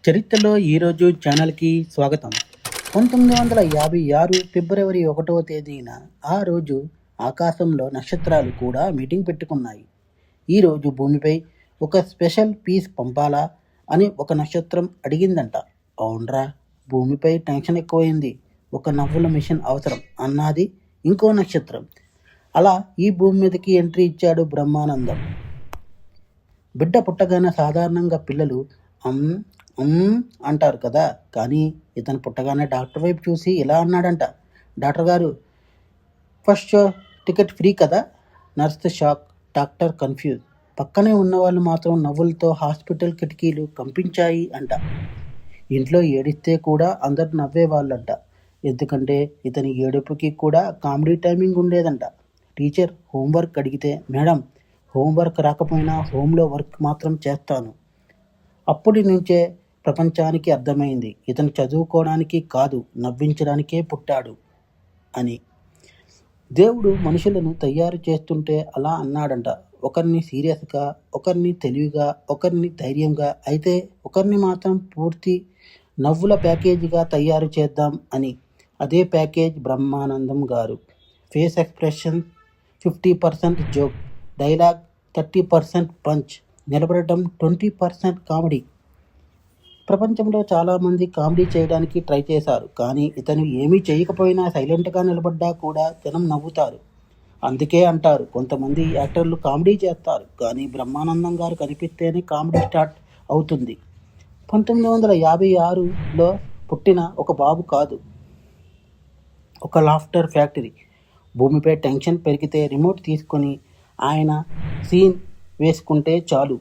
చరిత్రలో ఈరోజు ఛానల్కి స్వాగతం. 1956 ఫిబ్రవరి 1వ తేదీన ఆ రోజు ఆకాశంలో నక్షత్రాలు కూడా మీటింగ్ పెట్టుకున్నాయి. ఈరోజు భూమిపై ఒక స్పెషల్ పీస్ పంపాలా అని ఒక నక్షత్రం అడిగిందంట. అవునరా, భూమిపై టెన్షన్ ఎక్కువైంది, ఒక నవ్వుల మిషన్ అవసరం అన్నది ఇంకో నక్షత్రం. అలా ఈ భూమి మీదకి ఎంట్రీ ఇచ్చాడు బ్రహ్మానందం. బిడ్డ పుట్టగానే సాధారణంగా పిల్లలు అమ్ అంటారు కదా, కానీ ఇతను పుట్టగానే డాక్టర్ వైపు చూసి ఇలా అన్నాడంట. డాక్టర్ గారు, ఫస్ట్ షో టికెట్ ఫ్రీ కదా? Nurse shock, doctor confuse. పక్కనే ఉన్నవాళ్ళు మాత్రం నవ్వులతో హాస్పిటల్ కిటికీలు కంపించాయి అంట. ఇంట్లో ఏడిస్తే కూడా అందరు నవ్వేవాళ్ళంట, ఎందుకంటే ఇతని ఏడుపుకి కూడా కామెడీ టైమింగ్ ఉండేదంట. టీచర్ హోంవర్క్ అడిగితే, మేడం హోంవర్క్ రాకపోయినా హోంలో వర్క్ మాత్రం చేస్తాను. అప్పటి నుంచే ప్రపంచానికి అర్థమైంది, ఇతను చదువుకోవడానికి కాదు, నవ్వించడానికే పుట్టాడు అని. దేవుడు మనుషులను తయారు చేస్తుంటే అలా అన్నాడంట. ఒకరిని సీరియస్గా, ఒకరిని తెలివిగా, ఒకరిని ధైర్యంగా, అయితే ఒకరిని మాత్రం పూర్తి నవ్వుల ప్యాకేజీగా తయారు చేద్దాం అని. అదే ప్యాకేజ్ బ్రహ్మానందం గారు. Face expression 50% joke, dialogue 30% punch, నిలబడటం 20% కామెడీ. ప్రపంచంలో చాలామంది కామెడీ చేయడానికి ట్రై చేశారు, కానీ ఇతను ఏమీ చేయకపోయినా సైలెంట్గా నిలబడ్డా కూడా జనం నవ్వుతారు. అందుకే అంటారు, కొంతమంది యాక్టర్లు కామెడీ చేస్తారు, కానీ బ్రహ్మానందం గారు కనిపిస్తేనే కామెడీ స్టార్ట్ అవుతుంది. 1956లో పుట్టిన ఒక బాబు కాదు, ఒక లాఫ్టర్ ఫ్యాక్టరీ. భూమిపై టెన్షన్ పెరిగితే రిమోట్ తీసుకొని ఆయన సీన్ వేసుకుంటే చాలు,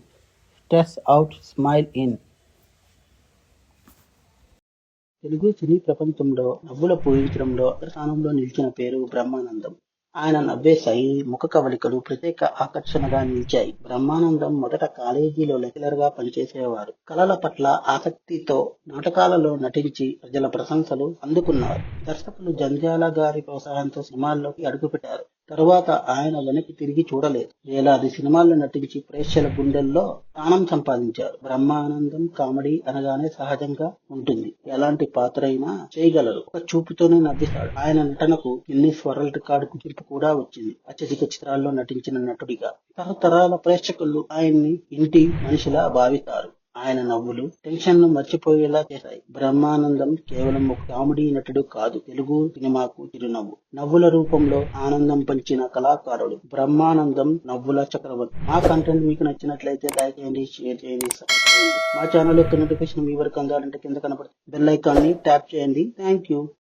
stress out, smile in. Telugu cine ప్రపంచంలో నవ్వుల పూయించడంలో అగ్రస్థానంలో నిలిచిన పేరు బ్రహ్మానందం. ఆయన నవ్వే శైలి, ముఖ కవళికలు ప్రత్యేక ఆకర్షణగా నిలిచాయి. బ్రహ్మానందం మొదట కాలేజీలో లెక్చరర్గా పనిచేసేవారు. కళల పట్ల ఆసక్తితో నాటకాలలో నటించి ప్రజల ప్రశంసలు అందుకున్నారు. దర్శకులు జంధ్యాల గారి ప్రోత్సాహంతో సినిమాల్లోకి అడుగుపెట్టారు. తరువాత ఆయన వెనక్కి తిరిగి చూడలేదు. వేలాది సినిమాల్లో నటించి ప్రేక్షకుల గుండెల్లో స్థానం సంపాదించారు. బ్రహ్మానందం కామెడీ అనగానే సహజంగా ఉంటుంది, ఎలాంటి పాత్ర అయినా చేయగలరు, ఒక చూపుతోనే నవ్విస్తాడు. ఆయన నటనకు గిన్నిస్ వరల్డ్ రికార్డు గుర్తింపు కూడా వచ్చింది. అత్యధిక చిత్రాల్లో నటించిన నటుడిగా. తరతరాల ప్రేక్షకులు ఆయన్ని ఇంటి మనిషిలా భావిస్తారు. ఆయన నవ్వులు టెన్షన్ ను మర్చిపోయేలా చేశాయి. బ్రహ్మానందం కేవలం ఒక కామెడీ నటుడు కాదు, తెలుగు సినిమాకు చిరునవ్వు. నవ్వుల రూపంలో ఆనందం పంచిన కళాకారుడు బ్రహ్మానందం, నవ్వుల చక్రవర్తి. మా కంటెంట్ మీకు నచ్చినట్లయితే లైక్ చేయండి, షేర్ చేయండి, సబ్స్క్రైబ్ చేయండి. మా ఛానల్ యొక్క నోటిఫికేషన్ మీ వరకు అందాలంటే కింద కనబడుతుంది బెల్ ఐకాన్ ని ట్యాప్ చేయండి. Thank you.